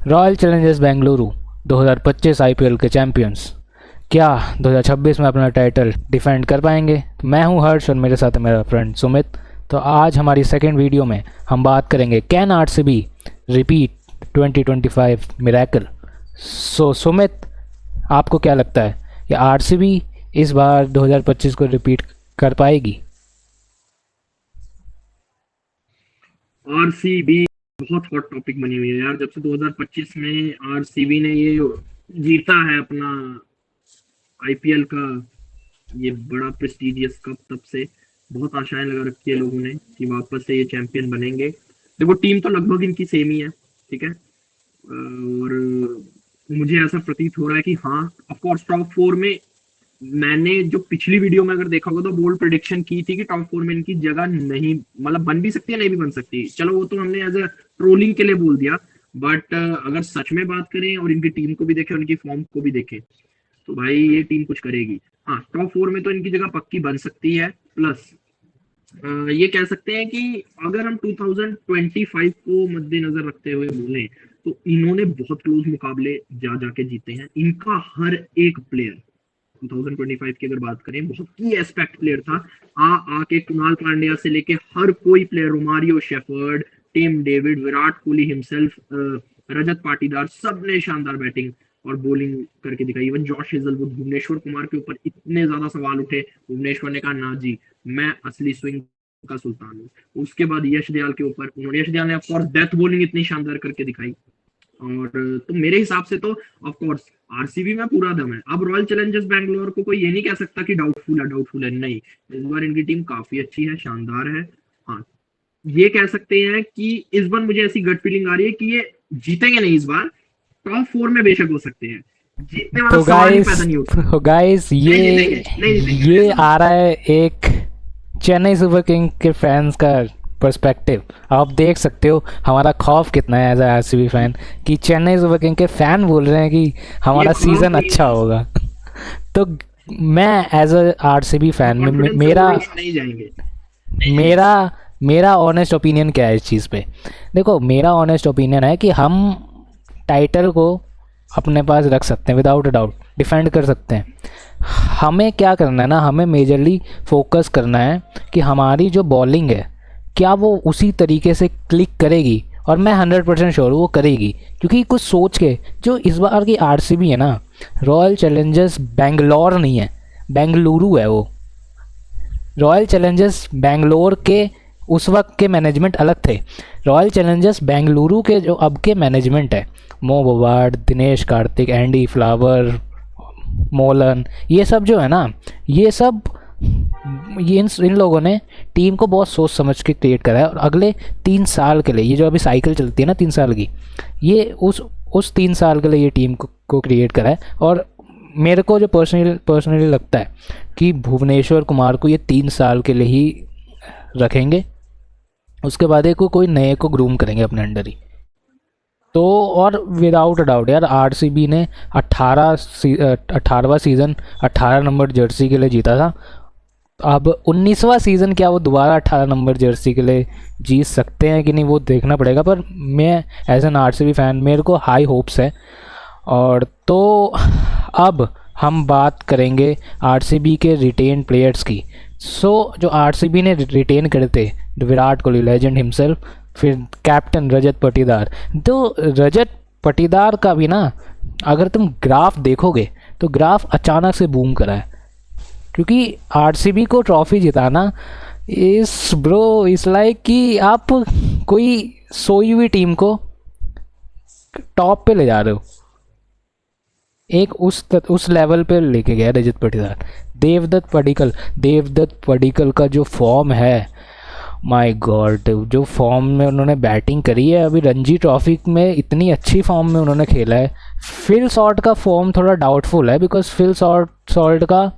Royal Challengers Bengaluru 2025 IPL के champions क्या 2026 में अपना टाइटल डिफेंड कर पाएंगे? तो मैं हूं हर्ष और मेरे साथ है मेरा फ्रेंड सुमित। तो आज हमारी सेकंड वीडियो में हम बात करेंगे कैन आरसीबी रिपीट 2025 मिरेकल। सो सुमित, आपको क्या लगता है कि आरसीबी इस बार 2025 को रिपीट कर पाएगी? आरसीबी बहुत हॉट टॉपिक बनी हुई है यार। जब से 2025 में आरसीबी ने ये जीता है अपना आईपीएल का ये बड़ा प्रेस्टिजियस कप, तब से बहुत आशाएं लगा रखी है लोगों ने कि वापस से ये चैंपियन बनेंगे। देखो, टीम तो लगभग इनकी सेम ही है, ठीक है। और मुझे ऐसा प्रतीत हो रहा है कि हाँ, ऑफ कोर्स टॉप फोर में मैंने जो पिछली वीडियो में अगर देखा होगा तो बोल्ड प्रेडिक्शन की थी कि टॉप फोर में इनकी जगह नहीं, मतलब बन भी सकती है, नहीं भी बन सकती। चलो वो तो हमने एज अ ट्रोलिंग के लिए बोल दिया, बट अगर सच में बात करें और इनकी टीम को भी देखें और इनकी फॉर्म को भी देखें तो भाई ये टीम कुछ करेगी। हाँ, टॉप फोर में तो इनकी जगह पक्की बन सकती है। प्लस ये कह सकते हैं कि अगर हम 2025 को मद्देनजर रखते हुए बोलें तो इन्होंने बहुत क्लोज मुकाबले जा जाके जीते हैं। इनका हर एक प्लेयर 2025 की अगर बात करें बहुत की एस्पेक्ट प्लेयर था। आके कुणाल पांड्या से लेके हर कोई player, Romario Shepherd, Tim David, Virat Kohli himself, Rajat Patidar, सब ने शानदार बैटिंग और बॉलिंग करके दिखाई। Even Josh Hazlewood, Bhuvneshwar Kumar के ऊपर इतने ज्यादा सवाल उठे, भुवनेश्वर ने कहा ना जी, मैं असली स्विंग का सुल्तान हूँ। उसके बाद यश दयाल के ऊपर यश दयाल ने ऑफकोर्स डेथ बॉलिंग इतनी शानदार करके दिखाई। और तो मेरे हिसाब से तो ऑफ कोर्स आरसीबी में पूरा दम है। अब रॉयल चैलेंजर्स बैंगलोर को कोई ये नहीं कह सकता कि डाउटफुल है, नहीं। इस बार इनकी टीम काफी अच्छी है, शानदार है। हाँ, ये कह सकते हैं कि इस बार मुझे ऐसी गट फीलिंग आ रही है कि ये जीतेंगे नहीं इस बार, टॉप फोर में बेशक हो सकते हैं, जीतने वाला तो सवाल ही गाइस पैदा नहीं होता। तो गाइस ये आ रहा है एक चेन्नई सुपर किंग के फैंस का पर्सपेक्टिव। आप देख सकते हो हमारा खौफ कितना है एज ए आरसीबी फैन कि चेन्नई सुपर किंग के फैन बोल रहे हैं कि हमारा सीजन अच्छा होगा। तो मैं एज अ आरसीबी फैन मेरा नहीं जाएंगे। मेरा मेरा ऑनेस्ट ओपिनियन क्या है इस चीज़ पे? देखो, मेरा ऑनेस्ट ओपिनियन है कि हम टाइटल को अपने पास रख सकते हैं, विदाउट अ डाउट डिफेंड कर सकते हैं। हमें क्या करना है ना, हमें मेजरली फोकस करना है कि हमारी जो बॉलिंग है क्या वो उसी तरीके से क्लिक करेगी, और मैं 100% श्योर हूँ वो करेगी। क्योंकि कुछ सोच के जो इस बार की आरसीबी है ना, रॉयल चैलेंजर्स बेंगलोर नहीं है, बेंगलुरु है वो। रॉयल चैलेंजर्स बेंगलोर के उस वक्त के मैनेजमेंट अलग थे। रॉयल चैलेंजर्स बेंगलुरु के जो अब के मैनेजमेंट है, मो बोवार्ड, दिनेश कार्तिक, एंडी फ्लावर, मोलन, ये सब जो है ना, ये सब इन लोगों ने टीम को बहुत सोच समझ के क्रिएट करा है। और अगले 3 साल के लिए, ये जो अभी साइकिल चलती है ना 3 साल की, ये उस 3 साल के लिए ये टीम को क्रिएट करा है। और मेरे को जो पर्सनली लगता है कि भुवनेश्वर कुमार को ये 3 साल के लिए ही रखेंगे, उसके बाद एक को कोई नए को ग्रूम करेंगे अपने अंडर ही। तो और विदाउट डाउट यार, आरसीबी ने 18वां सीज़न 18 नंबर जर्सी के लिए जीता था। अब 19वां सीज़न क्या वो दोबारा 18 नंबर जर्सी के लिए जीत सकते हैं कि नहीं वो देखना पड़ेगा। पर मैं एज एन आरसीबी फ़ैन, मेरे को हाई होप्स है। और तो अब हम बात करेंगे आरसीबी के रिटेन प्लेयर्स की। जो आरसीबी ने रिटेन करते, विराट कोहली लेजेंड हिमसेल्फ, फिर कैप्टन रजत पाटीदार। तो रजत पाटीदार का भी ना, अगर तुम ग्राफ देखोगे तो ग्राफ अचानक से बूम करा है। क्योंकि आरसीबी को ट्रॉफी जिताना इस लाइक कि आप कोई सोई हुई टीम को टॉप पे ले जा रहे हो। एक उस लेवल पे लेके गया रजत पाटीदार। देवदत्त पडिक्कल का जो फॉर्म है, माय गॉड, जो फॉर्म में उन्होंने बैटिंग करी है अभी रणजी ट्रॉफी में, इतनी अच्छी फॉर्म में उन्होंने खेला है। फिल सॉल्ट का फॉर्म थोड़ा डाउटफुल है, बिकॉज फिल सॉल्ट का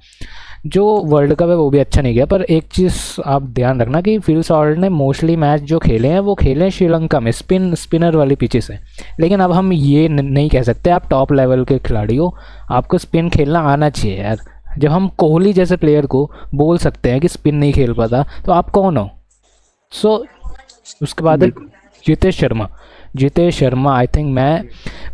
जो वर्ल्ड कप है वो भी अच्छा नहीं गया। पर एक चीज़ आप ध्यान रखना कि फिल सॉल्ट ने मोस्टली मैच जो खेले हैं वो खेले हैं श्रीलंका में, स्पिनर वाली पिचेस है। लेकिन अब हम ये नहीं कह सकते आप टॉप लेवल के खिलाड़ी हो, आपको स्पिन खेलना आना चाहिए यार। जब हम कोहली जैसे प्लेयर को बोल सकते हैं कि स्पिन नहीं खेल पाता, तो आप कौन हो? उसके बाद है जितेश शर्मा, आई थिंक मैं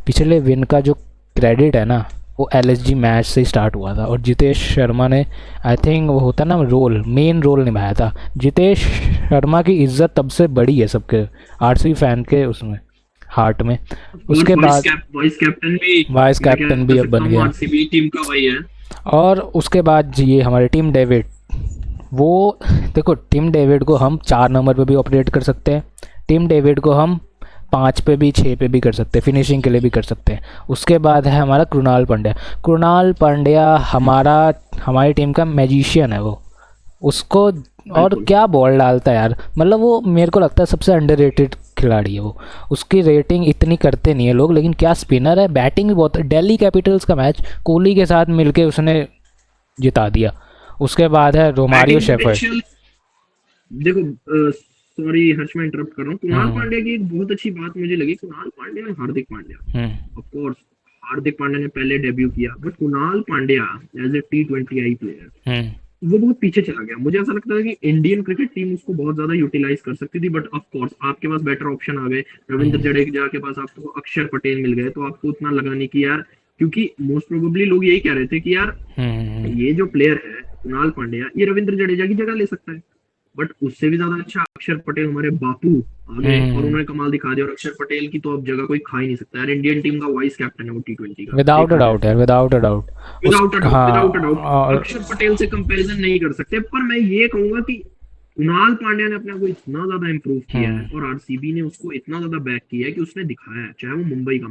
पिछले विन का जो क्रेडिट है ना वो LSG मैच से स्टार्ट हुआ था, और जितेश शर्मा ने आई थिंक वो होता ना रोल, मेन रोल निभाया था। जितेश शर्मा की इज्जत तब से बड़ी है सबके RCB फैन के उसमें हार्ट में। उसके बाद वाइस कैप्टन भी, वाइस कैप्टन भी अब बन गया, आरसीबी टीम का वही है। और उसके बाद ये हमारे टिम डेविड, वो देखो टिम डेविड को हम 4 नंबर पे भी ऑपरेट कर सकते हैं, टिम डेविड को हम 5 पे भी 6 पे भी कर सकते हैं, फिनिशिंग के लिए भी कर सकते हैं। उसके बाद है हमारा कृणाल पांड्या। कृणाल पांड्या हमारी टीम का मैजिशियन है वो, उसको और क्या बॉल डालता है यार, मतलब वो मेरे को लगता है सबसे अंडररेटेड खिलाड़ी है वो। उसकी रेटिंग इतनी करते नहीं है लोग, लेकिन क्या स्पिनर है, बैटिंग भी बहुत। दिल्ली कैपिटल्स का मैच कोहली के साथ मिलके उसने जिता दिया। उसके बाद है रोमारियो शेफर्ड। देखो सॉरी हर्ष मैं इंटरप्ट कर रहा हूँ, कुणाल पांड्या की एक बहुत अच्छी बात मुझे लगी, कुणाल पांड्या और हार्दिक पांड्या, ऑफ कोर्स हार्दिक पांड्या ने पहले डेब्यू किया, but Kunal Pandya as a T20I player वो बहुत पीछे चला गया। मुझे ऐसा लगता है कि इंडियन क्रिकेट टीम उसको बहुत ज्यादा यूटिलाइज कर सकती थी, बट ऑफ कोर्स आपके पास बेटर ऑप्शन आ गए, रविंद्र जडेजा के पास आपको अक्षर पटेल मिल गए, तो आपको उतना लगा नहीं कि यार, क्योंकि मोस्ट प्रोबेबली लोग यही कह रहे थे कि यार ये जो प्लेयर है कुणाल पांड्या ये रविंद्र जडेजा की जगह ले सकता है, बट उससे भी ज्यादा अच्छा अक्षर पटेल हमारे बापू आ गए और उन्होंने कमाल दिखा दिया। और अक्षर पटेल की तो अब जगह कोई खा ही नहीं सकता यार, इंडियन टीम का वाइस कैप्टन है वो T20 का, विदाउट अ डाउट यार, विदाउट अ डाउट। अक्षर पटेल से कंपैरिजन नहीं कर सकते। पर मैं ये कहूंगा कि कुणाल पांड्या ने अपने को इतना ज्यादा इंप्रूव किया है और आरसीबी ने उसको इतना ज्यादा बैक किया है कि उसने दिखाया है, चाहे वो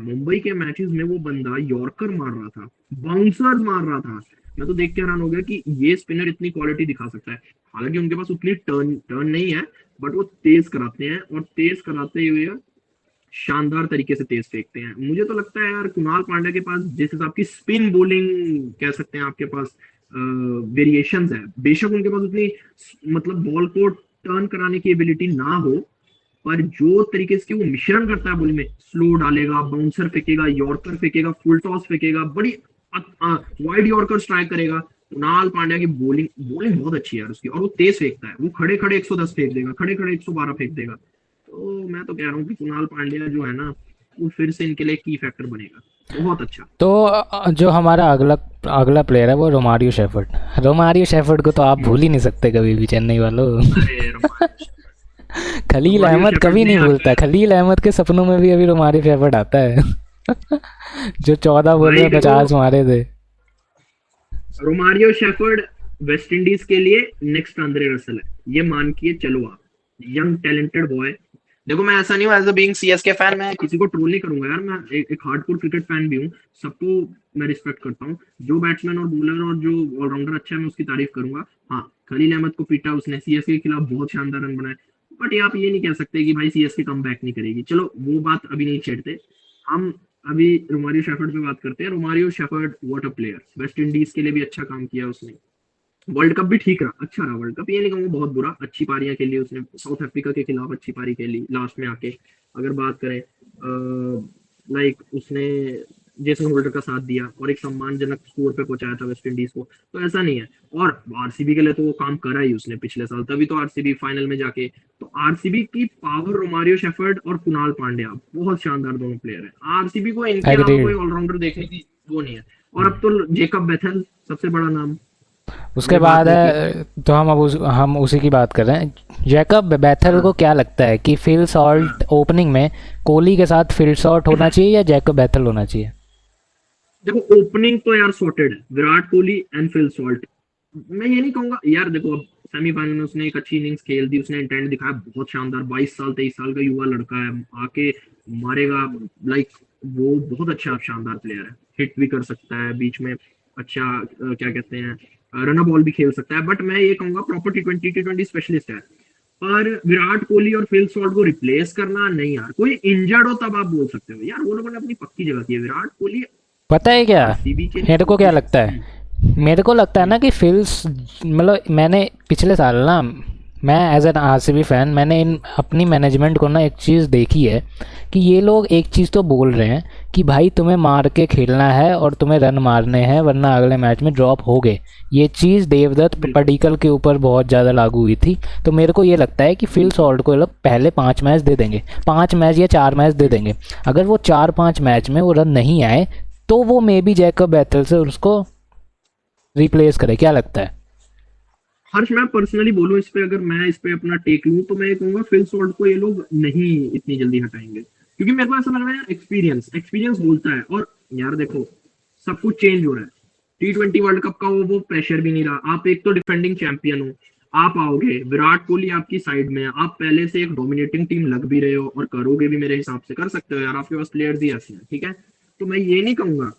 मुंबई के मैचेस में वो बंदा यॉर्कर मार रहा था, बाउंसर्स मार रहा था, मैं तो देख के हैरान हो गया कि ये स्पिनर इतनी क्वालिटी दिखा सकता है। हालांकि उनके पास उतनी टर्न नहीं है, बट वो तेज कराते हैं और तेज कराते हुए शानदार तरीके से तेज फेंकते हैं। मुझे तो लगता है यार कुणाल पांड्या के पास जिस हिसाब की स्पिन बॉलिंग कह सकते हैं आपके पास वेरिएशंस है, बेशक उनके पास उतनी मतलब बॉल को टर्न कराने की एबिलिटी ना हो, पर जो तरीके से वो मिश्रण करता है बॉल में, स्लो डालेगा, बाउंसर फेंकेगा, यॉर्कर फेंकेगा, फुल टॉस फेंकेगा, बड़ी वाइड यॉर्कर स्ट्राइक करेगा। कुणाल पांड्या की बॉलिंग बहुत अच्छी है यार उसकी, और वो तेज फेंकता है, वो खड़े खड़े 110 फेंक देगा, खड़े खड़े 112 फेंक देगा। तो मैं तो कह रहा हूँ कि कुणाल पांड्या जो है ना वो फिर से इनके लिए की फैक्टर बनेगा, बहुत अच्छा। तो जो हमारा अगला प्लेयर है वो रोमारियो शेफर्ड। रोमारियो शेफर्ड को तो आप भूल ही नहीं सकते कभी भी, चेन्नई वालों। खलील अहमद कभी नहीं भूलता, खलील अहमद के सपनों में भी अभी रोमारियो शेफर्ड आता है। जो 14 बॉल में 50 मारे थे। रोमारियो शेफर्ड वेस्ट इंडीज के लिए नेक्स्ट आंद्रे रसल है, ये मान के चलो आप, यंग टैलेंटेड बॉय। देखो मैं ऐसा नहीं हूँ as a being CSK fan मैं किसी को ट्रोल नहीं करूंगा यार, मैं एक हार्डकोर क्रिकेट फैन भी हूँ, सबको मैं रिस्पेक्ट करता हूँ। जो बैट्समैन और बॉलर और जो ऑलराउंडर अच्छा है मैं उसकी तारीफ करूंगा। हाँ खलील अहमद को पीटा उसने, सीएसके के खिलाफ बहुत शानदार रन बनाए, बट आप ये नहीं कह सकते कि भाई सीएसके कम बैक नहीं करेगी। चलो वो बात अभी नहीं छेड़ते, हम अभी रोमारियो शेफर्ड पे बात करते हैं। Romario shepherd what a player, West Indies के लिए भी अच्छा काम किया उसने, वर्ल्ड कप भी ठीक रहा, अच्छा रहा वर्ल्ड कप, ये नहीं कहूँगा बहुत बुरा, अच्छी पारियां खेली उसने, साउथ अफ्रीका के खिलाफ अच्छी पारी खेली लास्ट में आके। अगर बात करें लाइक उसने जेसन होल्डर का साथ दिया और एक सम्मानजनक स्कोर पे पहुंचाया था वेस्ट इंडीज को, तो ऐसा नहीं है। और आरसीबी के लिए तो वो काम करा ही उसने पिछले साल, तभी तो आरसीबी फाइनल में जाके। तो आरसीबी की पावर रोमारियो शेफर्ड और कुणाल पांड्या बहुत शानदार दोनों प्लेयर है। आरसीबी को इनके अलावा कोई ऑलराउंडर देखने की वो नहीं है। और अब तो जेकब बेथेल सबसे बड़ा नाम, उसके बाद है तो हम उसी की बात कर रहे हैं। जैकब बेथेल को क्या लगता है कि फिल सॉल्ट ओपनिंग में कोहली के साथ फिल सॉल्ट होना चाहिए या जैकब बेथेल होना चाहिए? देखो ओपनिंग तो यार सॉर्टेड है, Virat Kohli and Phil Salt. मैं ये नहीं कहूंगा यार, देखो अब सेमीफाइनल में उसने एक अच्छी इनिंग्स खेल दी, उसने इंटेंट दिखाया बहुत शानदार, 22 साल 23 साल का युवा लड़का है, आके मारेगा, लाइक वो बहुत अच्छा शानदार प्लेयर है, हिट भी कर सकता है बीच में, अच्छा क्या कहते हैं रन बॉल भी खेल सकता है। बट मैं ये कहूंगा प्रॉपर T20 स्पेशलिस्ट है। पर विराट कोहली और फिल सॉल्ट को रिप्लेस करना नहीं यार, कोई इंजर्ड हो तब आप बोल सकते हो यार, वो लोगों ने अपनी पक्की जगह की है। विराट कोहली पता है क्या मेरे को क्या लगता है, मेरे को लगता है ना कि फिल्स मतलब मैंने पिछले साल ना मैं एज एन आरसीबी फ़ैन मैंने इन अपनी मैनेजमेंट को ना एक चीज़ देखी है कि ये लोग एक चीज़ तो बोल रहे हैं कि भाई तुम्हें मार के खेलना है और तुम्हें रन मारने हैं वरना अगले मैच में ड्रॉप हो गए। ये चीज़ देवदत्त पडिक्कल के ऊपर बहुत ज़्यादा लागू हुई थी। तो मेरे को ये लगता है कि फिल सॉल्ट को ये लोग पहले 5 मैच दे देंगे, 5 मैच या 4 मैच दे देंगे। अगर वो 4-5 मैच में वो रन नहीं आए तो वो मे बी जैकब बैथल से उसको रिप्लेस करे। क्या लगता है? हर्ष, मैं पर्सनली बोलूं इस पे, अगर मैं इस पे अपना टेक लूं तो मैं ये कहूंगा फिल सॉल्ट को ये लोग नहीं इतनी जल्दी हटाएंगे, क्योंकि मेरे को ऐसा लग रहा है यार, एक्सपीरियंस बोलता है। और यार देखो, सब कुछ चेंज हो रहा है। T20 वर्ल्ड कप का वो प्रेशर भी नहीं रहा। आप एक तो डिफेंडिंग चैंपियन हो, आप आओगे, विराट कोहली आपकी साइड में है, आप पहले से एक डोमिनेटिंग टीम लग भी रहे हो और करोगे भी, मेरे हिसाब से कर सकते हो यार, आपके पास प्लेयर्स ही ऐसे हैं, ठीक है। तो मैं ये नहीं कहूंगा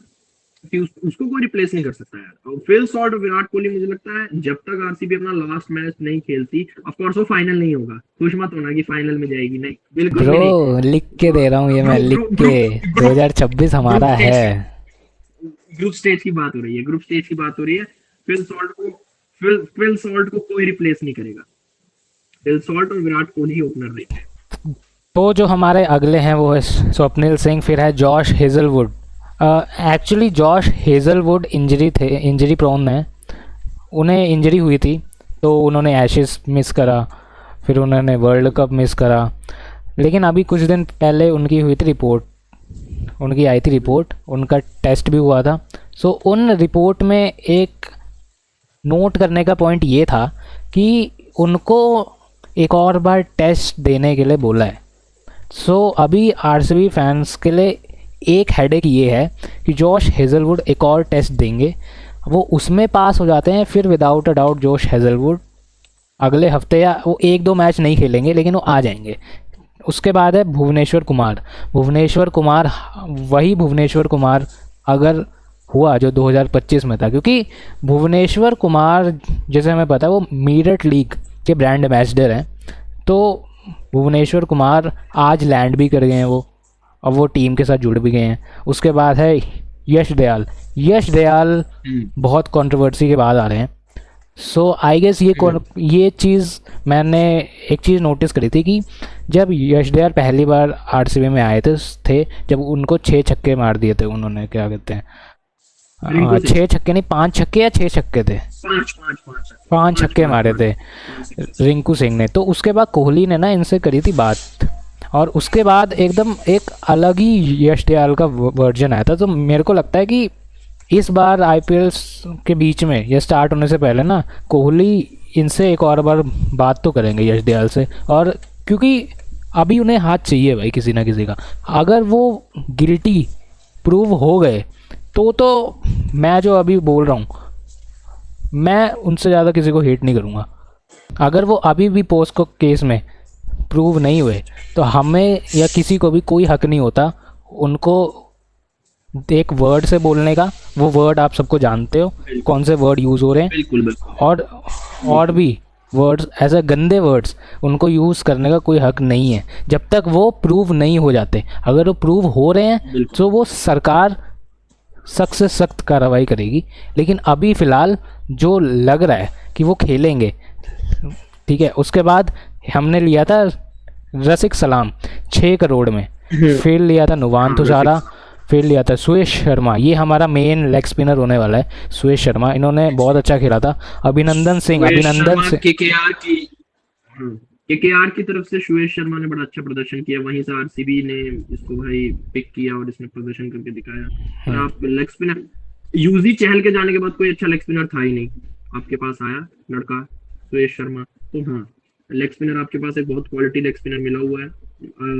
कि उसको कोई रिप्लेस नहीं कर सकता यार। फिल सॉल्ट और विराट कोहली, मुझे लगता है जब तक आरसीबी अपना लास्ट मैच नहीं खेलती, ऑफ कोर्स वो फाइनल नहीं होगा, खुश मत होना कि फाइनल में जाएगी, नहीं, बिल्कुल भी नहीं। ब्रो लिख के दे रहा हूँ ये, मैं लिख के, 2026 हमारा है। ग्रुप स्टेज की बात हो रही है, ग्रुप स्टेज की बात हो रही है। फिल सॉल्ट को कोई रिप्लेस नहीं करेगा। फिल सॉल्ट और विराट कोहली ओपनर रहेंगे। तो जो हमारे अगले हैं वो है स्वप्निल सिंह, फिर है Josh Hazlewood. Actually Josh Hazlewood injury prone है, उन्हें इंजरी हुई थी तो उन्होंने एशेस मिस करा, फिर उन्होंने वर्ल्ड कप मिस करा। लेकिन अभी कुछ दिन पहले उनकी हुई थी रिपोर्ट, उनकी आई थी रिपोर्ट, उनका टेस्ट भी हुआ था। सो उन रिपोर्ट में एक नोट करने का पॉइंट ये था कि उनको एक और बार टेस्ट देने के लिए बोला है। सो अभी आरसीबी फैंस के लिए एक हेडेक ये है कि जॉश हेजलवुड एक और टेस्ट देंगे, वो उसमें पास हो जाते हैं, फिर without a doubt Josh Hazlewood अगले हफ्ते या वो 1-2 मैच नहीं खेलेंगे लेकिन वो आ जाएंगे। उसके बाद है भुवनेश्वर कुमार। वही भुवनेश्वर कुमार अगर हुआ जो 2025 में था, क्योंकि भुवनेश्वर कुमार जैसे हमें पता है वो मीरठ लीग के ब्रांड एम्बेसडर हैं। तो भुवनेश्वर कुमार आज लैंड भी कर गए हैं वो, अब वो टीम के साथ जुड़ भी गए हैं। उसके बाद है यश दयाल बहुत कंट्रोवर्सी के बाद आ रहे हैं। सो आई गेस ये चीज़ मैंने एक चीज़ नोटिस करी थी कि जब यश दयाल पहली बार आरसीबी में आए थे जब उनको 6 छक्के मार दिए थे उन्होंने, क्या कहते हैं, 6 छक्के नहीं 5 छक्के या 6 छक्के थे, 5 छक्के मारे थे रिंकू सिंह ने। तो उसके बाद कोहली ने ना इनसे करी थी बात, और उसके बाद एकदम एक अलग ही यश दयाल का वर्जन आया था। तो मेरे को लगता है कि इस बार आईपीएल के बीच में या स्टार्ट होने से पहले ना कोहली इनसे एक और बार बात तो करेंगे यश दयाल से, और क्योंकि अभी उन्हें हाथ चाहिए भाई किसी ना किसी का। अगर वो गिल्टी प्रूव हो गए तो मैं जो अभी बोल रहा हूँ, मैं उनसे ज़्यादा किसी को हेट नहीं करूँगा। अगर वो अभी भी पोस्को केस में प्रूव नहीं हुए तो हमें या किसी को भी कोई हक नहीं होता उनको एक वर्ड से बोलने का। वो वर्ड आप सबको जानते हो कौन से वर्ड यूज़ हो रहे हैं, बिल्कुल। और भी वर्ड्स ऐसे गंदे वर्ड्स उनको यूज़ करने का कोई हक नहीं है जब तक वो प्रूव नहीं हो जाते। अगर वो प्रूव हो रहे हैं तो वो सरकार सख्त से सख्त कार्रवाई करेगी। लेकिन अभी फ़िलहाल जो लग रहा है कि वो खेलेंगे, ठीक है। उसके बाद हमने लिया था रसिक सलाम 6 करोड़ में, फिर लिया था नुवान तुषारा, फिर लिया था सुयश शर्मा। ये हमारा मेन लेग स्पिनर होने वाला है सुयश शर्मा, इन्होंने बहुत अच्छा खेला था। अभिनंदन सिंह केकेआर की तरफ से सुयश शर्मा ने बड़ा अच्छा प्रदर्शन किया, वहीं से आरसीबी ने इसको भाई पिक किया और इसने प्रदर्शन करके दिखाया। और आप लेग स्पिनर यूजी चहल के जाने के बाद कोई अच्छा लेग स्पिनर था ही नहीं, आपके पास आया लड़का सुयश शर्मा। तो हाँ, लेग स्पिनर आपके पास एक बहुत क्वालिटी लेग स्पिनर मिला हुआ है,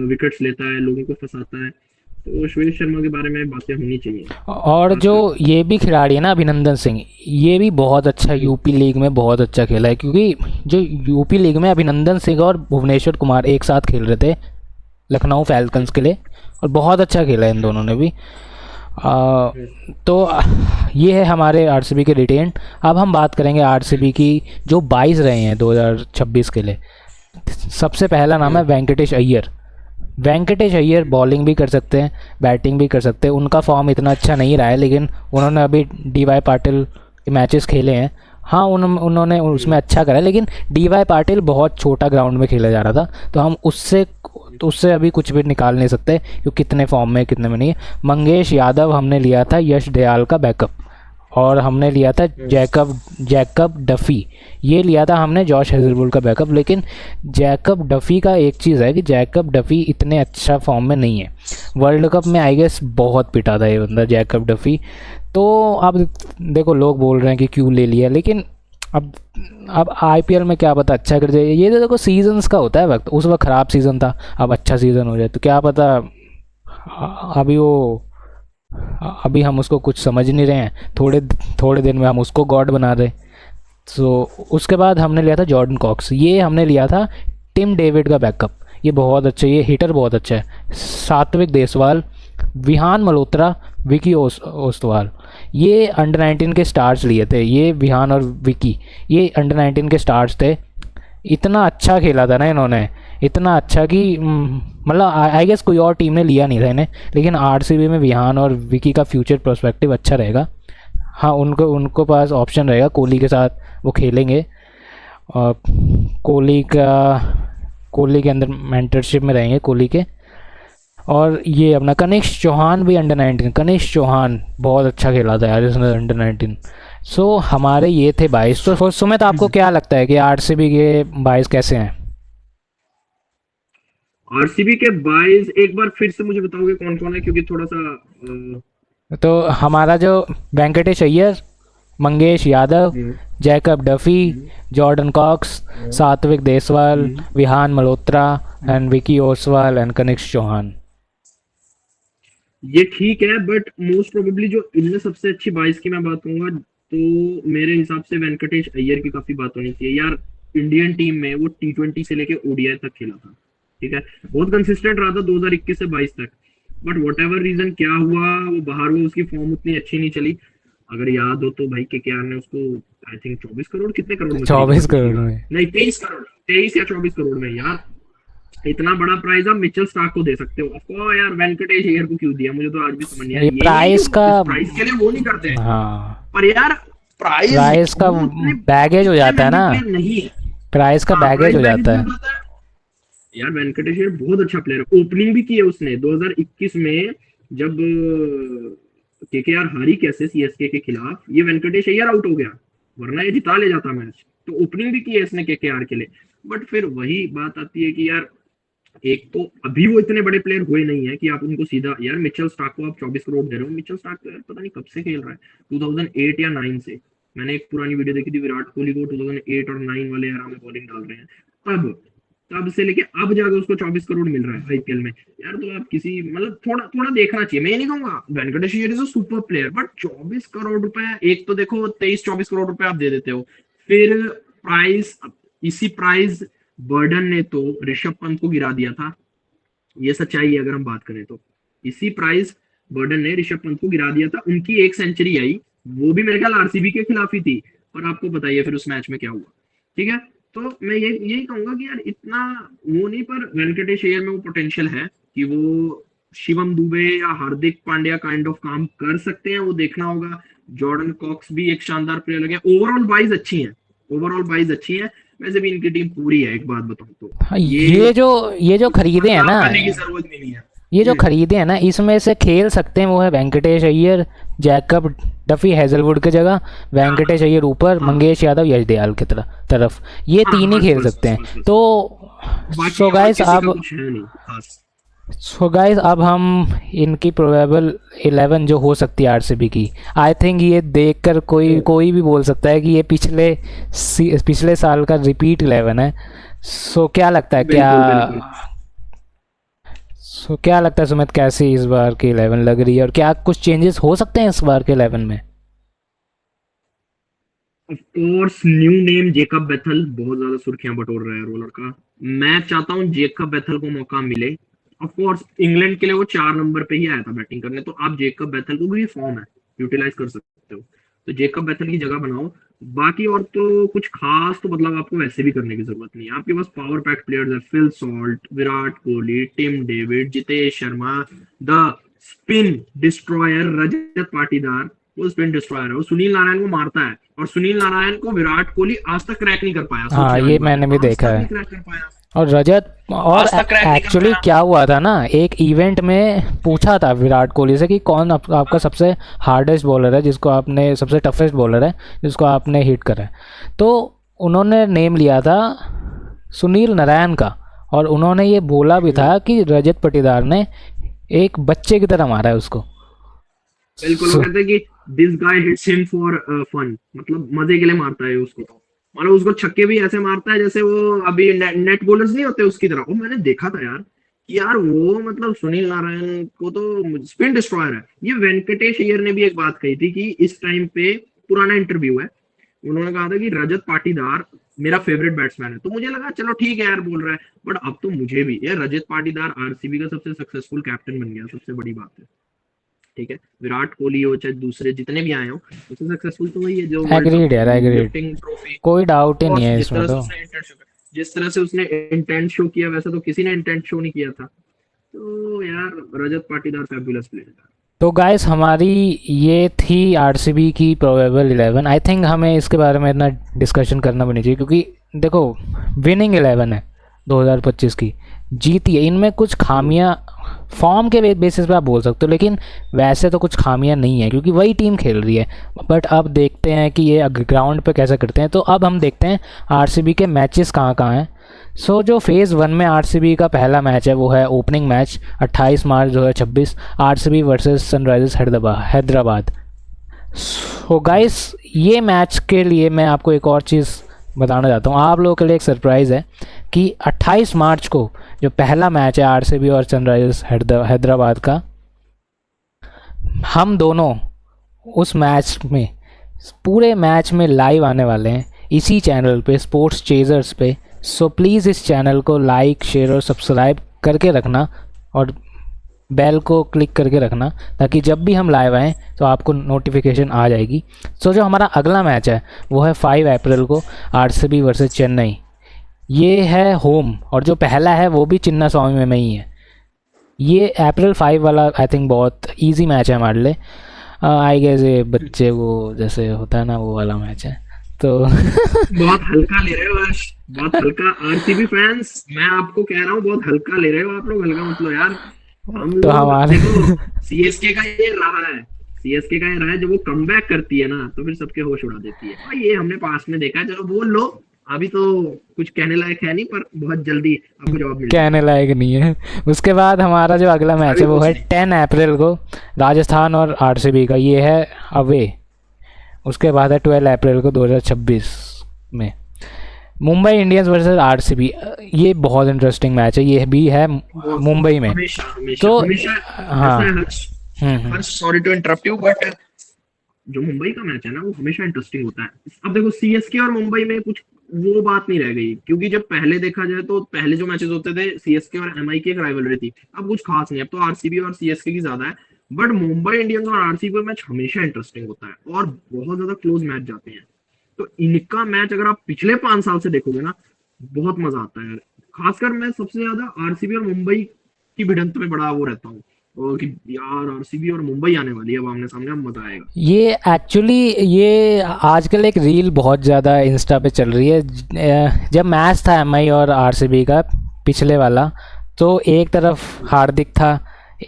विकेट्स लेता है, लोगों को फंसाता है, तो सुयश शर्मा के बारे में बातें होनी चाहिए। और जो ये भी खिलाड़ी है ना अभिनंदन सिंह, ये भी बहुत अच्छा यूपी लीग में बहुत अच्छा खेला है, क्योंकि जो यूपी लीग में अभिनंदन सिंह और भुवनेश्वर कुमार एक साथ खेल रहे थे लखनऊ फैल्कन्स के लिए, और बहुत अच्छा खेला है इन दोनों ने भी। तो ये है हमारे आरसीबी के रिटेन। अब हम बात करेंगे आरसीबी की जो 22 रहे हैं 2026 के लिए। सबसे पहला नाम है वेंकटेश अय्यर बॉलिंग भी कर सकते हैं, बैटिंग भी कर सकते हैं। उनका फॉर्म इतना अच्छा नहीं रहा है, लेकिन उन्होंने अभी डीवाई पाटिल के मैचेस खेले हैं हाँ उन्होंने उसमें अच्छा करा, लेकिन डीवाई पाटिल बहुत छोटा ग्राउंड में खेला जा रहा था, तो हम उससे अभी कुछ भी निकाल नहीं सकते कि कितने फॉर्म में कितने में नहीं है। मंगेश यादव हमने लिया था यश दयाल का बैकअप, और हमने लिया था जैकब डफ़ी, ये लिया था हमने जॉश हेजलवुड का बैकअप। लेकिन जैकब डफ़ी का एक चीज़ है कि जैकब डफ़ी इतने अच्छा फॉर्म में नहीं है। वर्ल्ड कप में आई गेस बहुत पिटा था ये बंदा जैकब डफ़ी। तो अब देखो लोग बोल रहे हैं कि क्यों ले लिया, लेकिन अब आईपीएल में क्या पता अच्छा कर जाए। ये तो देखो सीजन्स का होता है वक्त, उस वक्त ख़राब सीज़न था, अब अच्छा सीज़न हो जाए तो क्या पता। अभी वो अभी हम उसको कुछ समझ नहीं रहे हैं, थोड़े थोड़े दिन में हम उसको गॉड बना रहे। सो उसके बाद हमने लिया था जॉर्डन कॉक्स, ये हमने लिया था टिम डेविड का बैकअप। ये बहुत अच्छा, ये हिटर बहुत अच्छा है। सात्विक देसवाल, विहान मल्होत्रा, विकी ओस्तवाल, ये अंडर 19 के स्टार्स लिए थे। ये विहान और विकी, ये अंडर 19 के स्टार्स थे। इतना अच्छा खेला था ना इन्होंने, इतना अच्छा कि मतलब आई गेस कोई और टीम ने लिया नहीं था इन्हें। लेकिन आरसीबी में विहान और विकी का फ्यूचर पर्सपेक्टिव अच्छा रहेगा। हाँ उनको पास ऑप्शन रहेगा, कोहली के साथ वो खेलेंगे, और कोहली के अंदर मेंटरशिप में रहेंगे कोहली के। और ये अपना कनिष्क चौहान भी अंडर 19, कनिष्क चौहान बहुत अच्छा खेला था यार इसने अंडर 19। सो हमारे ये थे 22। तो सुमित आपको क्या लगता है कि आरसीबी के 22 कैसे हैं? आरसीबी के 22 एक बार फिर से मुझे बताओगे कौन कौन है, क्योंकि थोड़ा सा तो हमारा जो Venkatesh Iyer, Mangesh Yadav, Jacob Duffy, Jordan Cox, Satvik Deswal, Vihaan Malhotra and Vicky Oswal and Kanishk Chauhan. ये ठीक है, बट मोस्ट प्रोबेबली जो इनमें सबसे अच्छी 22 की मैं बात करूंगा तो मेरे हिसाब से वेंकटेश अय्यर की काफी बात होनी चाहिए यार। इंडियन टीम में वो T20 से लेके ओडीआई तक खेला था, ठीक है, बहुत कंसिस्टेंट रहा था 2021 से 22 तक। बट वट एवर रीजन क्या हुआ, वो बाहर हुआ, उसकी फॉर्म उतनी अच्छी नहीं चली। अगर याद हो तो भाई केकेआर ने उसको आई थिंक 24 करोड़, कितने करोड़ में खरीदा 24 था करोड़ पिछली बार? में। नहीं 23 करोड़, 23 या 24 करोड़ में यार। इतना बड़ा प्राइस आप मिचेल स्टार्क को दे सकते हो, ऑफकोर्स यार वेंकटेश अय्यर को क्यों दिया मुझे तो आज भी समझ नहीं आया। ये ये नहीं प्राइस कि का, इस प्राइस के लिए वो नहीं करते, हाँ पर यार प्राइस प्राइस का वो उतने बैगेज हो इतने जाता है महंगे ना, प्लेयर नहीं है। प्राइस का हाँ बैगेज प्राइस हो बैग जाता इतना है। होता है यार। वेंकटेश अय्यर बहुत अच्छा प्लेयर है, ओपनिंग भी की है उसने 2021 में जब केकेआर हारी कैसे सीएसके के खिलाफ, ये वेंकटेश अय्यर आउट हो गया, वरना ये जिता ले जाता मैच। तो ओपनिंग भी की है इसने केकेआर के लिए। बट फिर वही बात आती है कि यार एक तो अभी वो इतने बड़े प्लेयर हुए नहीं है कि आप उनको सीधा, यार मिचेल स्टार्क को आप 24 करोड़ दे रहे हो। मिचेल स्टार्क तो यार पता नहीं कब से खेल रहा है, 2008 या 9 से। मैंने एक पुरानी वीडियो देखी थी, विराट कोहली को 2008 और 9 वाले एरा में बॉलिंग डाल रहे हैं, तब तब से लेके अब जाकर उसको 24 करोड़ मिल रहा है आईपीएल में। यार तो आप किसी मतलब थोड़ा थोड़ा देखना चाहिए। मैं ये नहीं कहूंगा Venkatesh Iyer is a super player, but 24 crore रुपए, एक तो देखो 23-24 करोड़ रुपए आप दे देते हो, फिर प्राइस, इसी प्राइस बर्डन ने तो ऋषभ पंत को गिरा दिया था। ये सच्चाई है अगर हम बात करें तो। इसी प्राइस बर्डन ने ऋषभ पंत को गिरा दिया था, उनकी एक सेंचुरी आई, वो भी मेरे ख्याल आरसीबी के खिलाफ ही थी। और आपको बताइए फिर उस मैच में क्या हुआ, ठीक है। तो मैं यही कहूंगा कि यार इतना वो नहीं, पर वेंकटेश अय्यर में वो पोटेंशियल है कि वो शिवम दुबे या हार्दिक पांड्या काइंड ऑफ काम कर सकते हैं, वो देखना होगा। जॉर्डन कॉक्स भी एक शानदार प्लेयर लगे। ओवरऑल बाइज अच्छी है, ओवरऑल बाइज अच्छी है। वैसे भी इनकी टीम पूरी है, एक बात बताऊं तो हाँ, ये ये जो खरीदे हैं बदलाव ना, करने की जरूरत भी नहीं है। ये जो खरीदे हैं ना, इसमें से खेल सकते हैं वो है Venkatesh Iyer, Jacob Duffy Hazlewood की जगह, हाँ वेंकटेश अय्यर ऊपर, हाँ मंगेश यादव यश दयाल की तरफ, ये हाँ, तीन ही बस खेल बस सकते बस हैं। बस बस। तो बाकी सो और गाइस किसी का अब कुछ है नहीं खास। अब हम इनकी प्रोबेबल 11 जो हो सकती है आरसीबी की, आई थिंक ये देखकर कोई भी बोल सकता है कि ये पिछले साल का रिपीट 11 है। सो क्या लगता है, बिल्कुल बिल्कुल। क्या लगता है सुमित, कैसी इस बार की 11 लग रही है, और क्या कुछ चेंजेस हो सकते हैं इस बार के 11 में? Of course new name Jacob Bethell बहुत ज्यादा सुर्खियां बटोर रहा है रोलर का। मैं चाहता हूं जेकब बेथल को मौका मिले। ऑफ कोर्स इंग्लैंड के लिए वो 4 नंबर पे ही आया था बैटिंग करने, तो आप जेकब बेथल को भी फॉर्म है, यूटिलाइज कर सकते हो। तो जेकब बेथल की जगह बनाओ। बाकी और तो कुछ खास तो मतलब आपको वैसे भी करने की जरूरत नहीं है। आपके पास पावर पैक प्लेयर्स है, Phil Salt, Virat Kohli, Tim David, Jitesh Sharma, the spin destroyer Rajat Patidar, वो स्पिन डिस्ट्रॉयर है, वो सुनील नारायण को मारता है, और सुनील नारायण को विराट कोहली आज तक क्रैक नहीं कर पाया। हाँ सोचने ये वाली बात मैंने भी है, आज देखा तक है। नहीं क्रैक कर पाया, और रजत और आज तक क्रैक नहीं कर एक्चुअली पाया। क्या हुआ था ना, एक इवेंट में पूछा था विराट कोहली से कि कौन आपका सबसे हार्डेस्ट बॉलर है, जिसको आपने सबसे टफेस्ट बॉलर है जिसको आपने हिट करा है, तो उन्होंने नेम लिया था सुनील नारायण का, और उन्होंने ये बोला भी था कि रजत पाटीदार ने एक बच्चे की तरह मारा है उसको। बिल्कुल, वो कहते हैं कि this guy hits him for fun, मतलब मजे के लिए मारता है उसको, मतलब उसको छक्के भी ऐसे मारता है जैसे वो अभी नेट बॉलर्स नहीं होते उसकी तरह। और मैंने देखा था यार कि यार वो मतलब सुनील नारायण को तो स्पिन डिस्ट्रॉयर है। ये वेंकटेश अय्यर ने भी एक बात कही थी कि इस टाइम पे, पुराना इंटरव्यू है, उन्होंने कहा था कि रजत पाटीदार मेरा फेवरेट बैट्समैन है। तो मुझे लगा चलो ठीक है यार बोल रहा है, बट अब तो मुझे भी यार रजत पाटीदार आरसीबी का सबसे सक्सेसफुल कैप्टन बन गया, सबसे बड़ी बात है। ठीक है, विराट कोहली हो चाहे दूसरे जितने भी आए हो, सबसे सक्सेसफुल तो वही है जो एग्रीड यार, एग्रीड, लिफ्टिंग ट्रॉफी। कोई डाउट ही नहीं है जिस इसमें तरह से तो। उसने इंटेंट शो जिस तरह से उसने इंटेंट शो किया, वैसा तो किसी ने इंटेंट शो नहीं किया था। तो यार रजत पाटीदार फैबुलस प्लेयर है। तो गाइस हमारी ये थी आरसीबी की प्रोबेबल 11। आई थिंक हमें इसके बारे में इतना डिस्कशन करना भी नहीं चाहिए, क्योंकि देखो विनिंग 11 है 2025 की, जीती है। इनमें कुछ खामियां फॉर्म के बेसिस पे आप बोल सकते हो, लेकिन वैसे तो कुछ खामियां नहीं है क्योंकि वही टीम खेल रही है। बट अब देखते हैं कि ये ग्राउंड पे कैसे करते हैं। तो अब हम देखते हैं आरसीबी के मैचेस कहाँ कहाँ हैं। सो जो फेज़ 1 में आरसीबी का पहला मैच है वो है ओपनिंग मैच 28 मार्च 2026, RCB versus Sunrisers Hyderabad. So guys ये मैच के लिए मैं आपको एक और चीज़ बताना चाहता हूँ, आप लोगों के लिए एक सरप्राइज़ है कि 28 मार्च को जो पहला मैच है आरसीबी और सनराइजर्स हैदराबाद का, हम दोनों उस मैच में पूरे मैच में लाइव आने वाले हैं इसी चैनल पे, स्पोर्ट्स चेजर्स पे। सो प्लीज़ इस चैनल को लाइक शेयर और सब्सक्राइब करके रखना, और बेल को क्लिक करके रखना, ताकि जब भी हम लाइव आएँ तो आपको नोटिफिकेशन आ जाएगी। सो जो हमारा अगला मैच है वो है 5 अप्रैल को आरसीबी वर्सेस चेन्नई। ये है होम, और जो पहला है वो भी चिन्ना स्वामी में ही है। ये अप्रैल 5 वाला आई थिंक बहुत इजी मैच है हमारे लिए। आई गेस ये बच्चे वो जैसे होता है ना वो वाला मैच है, तो बहुत हल्का ले रहे हो आज, बहुत हल्का। आरसीबी फैंस, मैं आपको कह रहा हूँ बहुत हल्का ले रहे हो आप लोग, हल्का मतलब यार। हम तो लोग हमारे देखो, सीएसके का ये रहा है, सीएसके का ये रहा है, जब वो कमबैक करती है ना तो फिर सबके होश उड़ा देती है। और ये हमने पास में देखा है। चलो बोल लो, अभी तो कुछ कहने लायक है नहीं, पर बहुत जल्दी आपको जवाब मिल जाएगा। कहने लायक नहीं है। उसके बाद हमारा जो अगला मैच अभी है वो कुछ है नहीं। 10 अप्रैल को राजस्थान और आरसीबी का, ये है अवे। उसके बाद है 12 अप्रैल को 2026 में मुंबई इंडियंस वर्सेस आरसीबी। ये बहुत इंटरेस्टिंग मैच है, ये भी है मुंबई में। हमेशा हमेशा तो हमेशा हाँ, ऐसा है Harsh, sorry to interrupt you, but जो मुंबई का मैच है ना वो हमेशा इंटरेस्टिंग होता है। अब देखो सीएसके और मुंबई में कुछ वो बात नहीं रह गई, क्योंकि जब पहले देखा जाए तो पहले जो मैचेस होते थे सीएसके और एमआई की एक राइवलरी थी। अब कुछ खास नहीं, अब तो आरसीबी और सीएसके की ज्यादा है। बट मुंबई इंडियंस और आरसीबी का मैच हमेशा इंटरेस्टिंग होता है और बहुत ज्यादा क्लोज मैच जाते हैं। तो इनका मैच अगर आप पिछले 5 साल से देखोगे ना, बहुत मजा आता है यार। खासकर मैं सबसे ज्यादा आरसीबी और मुंबई की भिड़ंत में बड़ा वो रहता हूँ, और कि यार आरसीबी और मुंबई आने वाली है अब आमने सामने, अब मजा आएगा। ये एक्चुअली ये आजकल एक रील बहुत ज़्यादा इंस्टा पे चल रही है। जब मैच था एमआई और आरसीबी का पिछले वाला, तो एक तरफ हार्दिक था,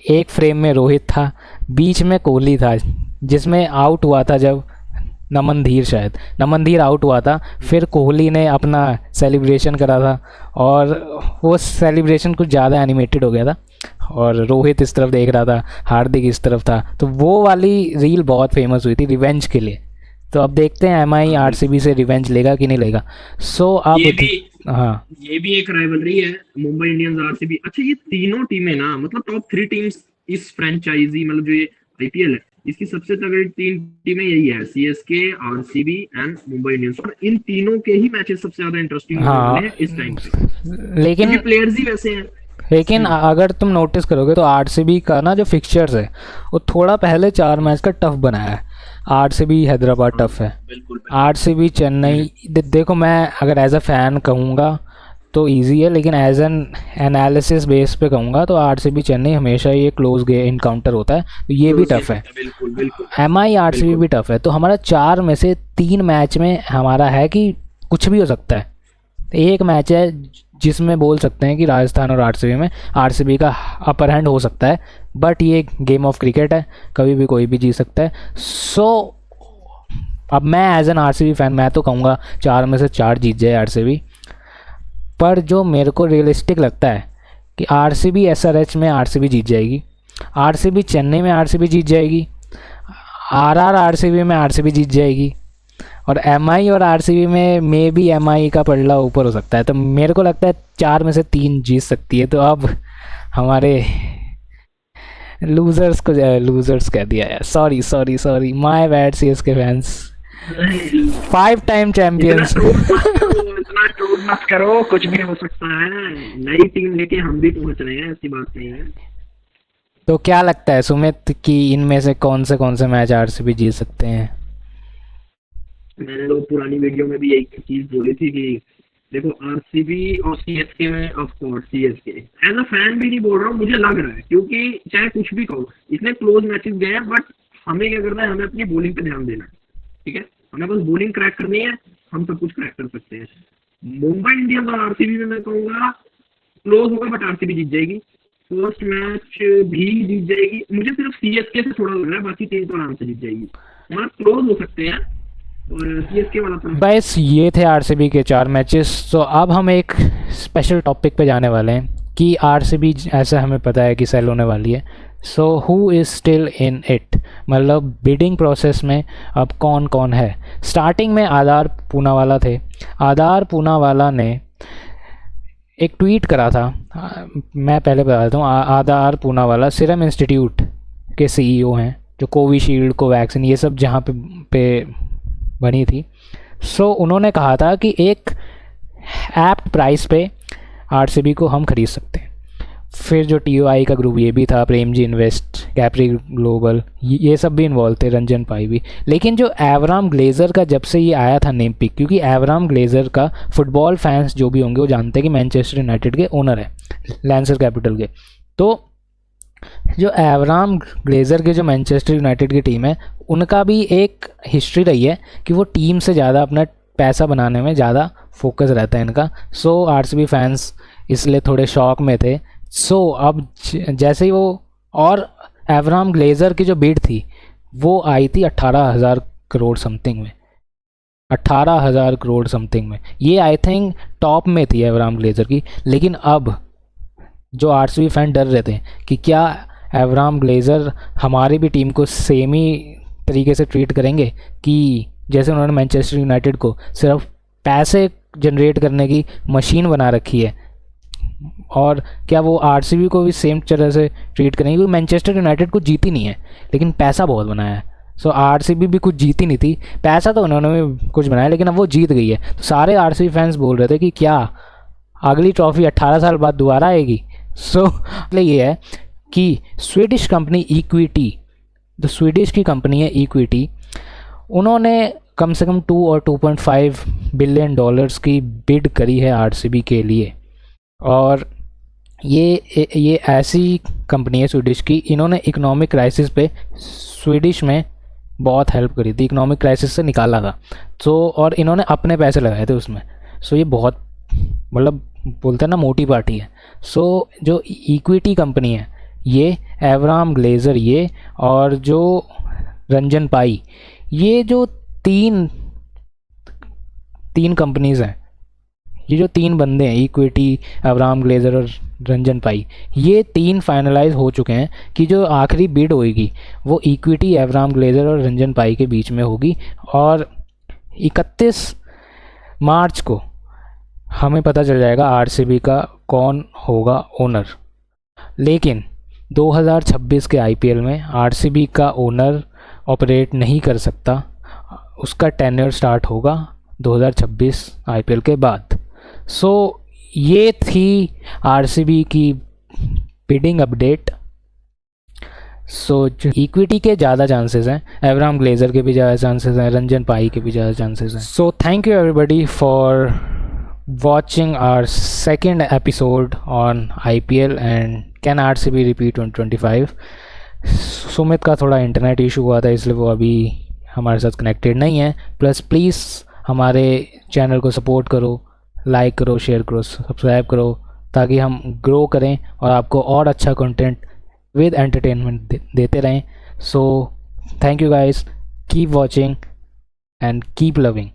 एक फ्रेम में रोहित था, बीच में कोहली था, जिसमें आउट हुआ था जब नमनधीर, शायद नमनधीर आउट हुआ था। फिर कोहली ने अपना सेलिब्रेशन करा था, और वो सेलिब्रेशन कुछ ज़्यादा एनिमेटेड हो गया था, और रोहित इस तरफ देख रहा था, हार्दिक इस तरफ था। तो वो वाली रील बहुत फेमस हुई थी रिवेंज के लिए। तो अब देखते हैं एमआई आरसीबी से रिवेंज लेगा कि नहीं लेगा। सो अब हाँ, ये भी एक राइवलरी है, मुंबई इंडियंस आरसीबी। अच्छा, ये तीनों टीमें ना, मतलब टॉप 3 टीम्स इस फ्रेंचाइजी, मतलब जो ये आईपीएल है, इसकी सबसे तगड़ी 3 टीमें यही है, CSK, RCB and Mumbai Indians. और इन तीनों के ही मैचेस सबसे ज्यादा इंटरेस्टिंग होने हाँ, वाले हैं इस टाइम पे, लेकिन क्योंकि प्लेयर्स ही वैसे हैं। अगर तुम नोटिस करोगे तो आरसीबी का ना जो फिक्चर्स है वो थोड़ा पहले 4 मैच का टफ बनाया है। आरसीबी हैदराबाद टफ है, बिल्कुल आरसीबी चेन्नई। देखो मैं अगर एज अ फैन कहूँगा तो इजी है, लेकिन एज एन एनालिसिस बेस पे कहूँगा तो आरसीबी चेन्नई हमेशा ये क्लोज गे इनकाउंटर होता है, तो ये भी टफ है। बिल्कुल बिल्कुल। एमआई आरसीबी भी टफ है। तो हमारा 4 में से 3 मैच में हमारा है कि कुछ भी हो सकता है। एक मैच है जिसमें बोल सकते हैं कि राजस्थान और आरसीबी में आरसीबी का अपर हैंड हो सकता है, बट ये गेम ऑफ क्रिकेट है, कभी भी कोई भी जीत सकता है। सो अब मैं एज एन आरसीबी फ़ैन मैं तो कहूँगा 4 में से 4 जीत जाए आरसीबी। पर जो मेरे को रियलिस्टिक लगता है कि आरसीबी एसआरएच में आरसीबी जीत जाएगी, आरसीबी चेन्नई में आरसीबी जीत जाएगी, आरआर आरसीबी में आरसीबी जीत जाएगी, और एमआई और आरसीबी में मे बी एमआई का पलड़ा ऊपर हो सकता है। तो मेरे को लगता है 4 में से 3 जीत सकती है। तो अब हमारे लूजर्स कह दिया यार, sorry my bad CSK fans, 5 time champions. इतना टूट मत करो, कुछ भी हो सकता है, नई टीम लेके हम भी पहुंच रहे हैं, ऐसी बात नहीं है। तो क्या लगता है सुमित कि इनमें से कौन से मैच आरसीबी जीत सकते हैं? मैंने तो पुरानी वीडियो में भी यही चीज बोली थी कि देखो आरसीबी और सीएसके में, of course CSK as a fan भी नहीं बोल रहा हूँ, मुझे लग रहा है, क्योंकि चाहे कुछ भी कहो इतने क्लोज मैचेस गए हैं, बट हमें क्या करना है, हमें अपनी बॉलिंग पे ध्यान देना है, ठीक है, हमें बस बॉलिंग क्रैक करनी है, हम सब कुछ क्रैक कर सकते हैं। मुंबई इंडियंस और आरसीबी में मैं कहूँगा क्लोज होगा, बट आरसीबी जीत जाएगी, फर्स्ट मैच भी जीत जाएगी। मुझे सिर्फ सीएसके से थोड़ा लग रहा है, बाकी 3 तो आराम से जीत जाएगी, मतलब क्लोज हो सकते हैं। और सीएसके वाला तो बस ये थे आरसीबी के 4 मैचेस। तो अब हम एक स्पेशल टॉपिक पे जाने वाले हैं कि आरसीबी ऐसा हमें पता है कि सेल होने वाली है, so who is still in it, मतलब बिडिंग प्रोसेस में अब कौन कौन है। स्टार्टिंग में आधार पूनावाला थे। आधार पूनावाला ने एक ट्वीट करा था, मैं पहले बता देता हूँ, आधार पूनावाला सीरम इंस्टीट्यूट के सीईओ हैं, जो कोविशील्ड कोवैक्सीन ये सब जहाँ पे बनी थी। सो उन्होंने कहा था कि एक ऐप्ट प्राइस पे आरसीबी को हम खरीद सकते हैं। फिर जो टीओआई का ग्रुप ये भी था, प्रेमजी इन्वेस्ट, कैप्री ग्लोबल, ये सब भी इन्वॉल्व थे, रंजन पाई भी। लेकिन जो एवराम ग्लेजर का जब से ये आया था नेम पिक, क्योंकि एवराम ग्लेजर का फुटबॉल फैंस जो भी होंगे वो जानते हैं कि मैनचेस्टर यूनाइटेड के ओनर है, लैंसर कैपिटल के। तो जो एवराम ग्लेजर के जो मैनचेस्टर यूनाइटेड की टीम है, उनका भी एक हिस्ट्री रही है कि वो टीम से ज़्यादा अपना पैसा बनाने में ज़्यादा फोकस रहता है इनका। सो आरसीबी फैंस इसलिए थोड़े शॉक में थे। सो अब जैसे ही वो, और एवराम ग्लेजर की जो बिड थी वो आई थी 18,000 करोड़ समथिंग में, 18,000 करोड़ समथिंग में। ये आई थिंक टॉप में थी एवराम ग्लेजर की। लेकिन अब जो आरसीबी फैन डर रहे थे कि क्या एवराम ग्लेजर हमारी भी टीम को सेम ही तरीके से ट्रीट करेंगे कि जैसे उन्होंने मैनचेस्टर यूनाइटेड को सिर्फ पैसे जनरेट करने की मशीन बना रखी है, और क्या वो आरसीबी को भी सेम तरह से ट्रीट करेंगे, क्योंकि मैनचेस्टर यूनाइटेड कुछ जीती नहीं है लेकिन पैसा बहुत बनाया है। सो आरसीबी भी कुछ जीती नहीं थी, पैसा तो उन्होंने भी कुछ बनाया, लेकिन अब वो जीत गई है। तो सारे आरसीबी फैंस बोल रहे थे कि क्या अगली ट्रॉफी 18 साल बाद दोबारा आएगी। सो ये है कि स्वीडिश कंपनी इक्विटी, जो स्वीडिश की कंपनी है इक्विटी, उन्होंने कम से कम 2 और 2.5 बिलियन डॉलर्स की बिड करी है आरसीबी के लिए। और ये ऐसी कंपनी है स्वीडिश की, इन्होंने इकोनॉमिक क्राइसिस पे स्वीडिश में बहुत हेल्प करी थी, इकोनॉमिक क्राइसिस से निकाला था। तो और इन्होंने अपने पैसे लगाए थे उसमें। सो ये बहुत, मतलब बोलते हैं ना, मोटी पार्टी है। सो जो इक्विटी कंपनी है, ये एवराम ग्लेजर, ये और जो रंजन पाई, ये जो तीन कंपनीज़ हैं, ये जो 3 बंदे हैं, इक्विटी, एवराम ग्लेजर और रंजन पाई, ये 3 फाइनलाइज हो चुके हैं कि जो आखिरी बिड होएगी वो इक्विटी, एवराम ग्लेजर और रंजन पाई के बीच में होगी। और 31 मार्च को हमें पता चल जाएगा आरसीबी का कौन होगा ओनर। लेकिन 2026 के आईपीएल में आरसीबी का ओनर ऑपरेट नहीं कर सकता, उसका टेन्योर स्टार्ट होगा 2026 आईपीएल के बाद। सो ये थी आरसीबी की बिडिंग अपडेट। सो जो इक्विटी के ज़्यादा चांसेस हैं, एवराम ग्लेजर के भी ज़्यादा चांसेस हैं, रंजन पाई के भी ज़्यादा चांसेस हैं। So thank you everybody for watching our second episode on IPL and can RCB repeat 2025. Sumit का थोड़ा इंटरनेट इशू हुआ था इसलिए वो अभी हमारे साथ कनेक्टेड नहीं है. प्लस प्लीज़ हमारे चैनल को सपोर्ट करो, लाइक करो, शेयर करो, सब्सक्राइब करो ताकि हम ग्रो करें और आपको और अच्छा कंटेंट विद एंटरटेनमेंट देते रहें. So thank you guys, keep watching and keep loving.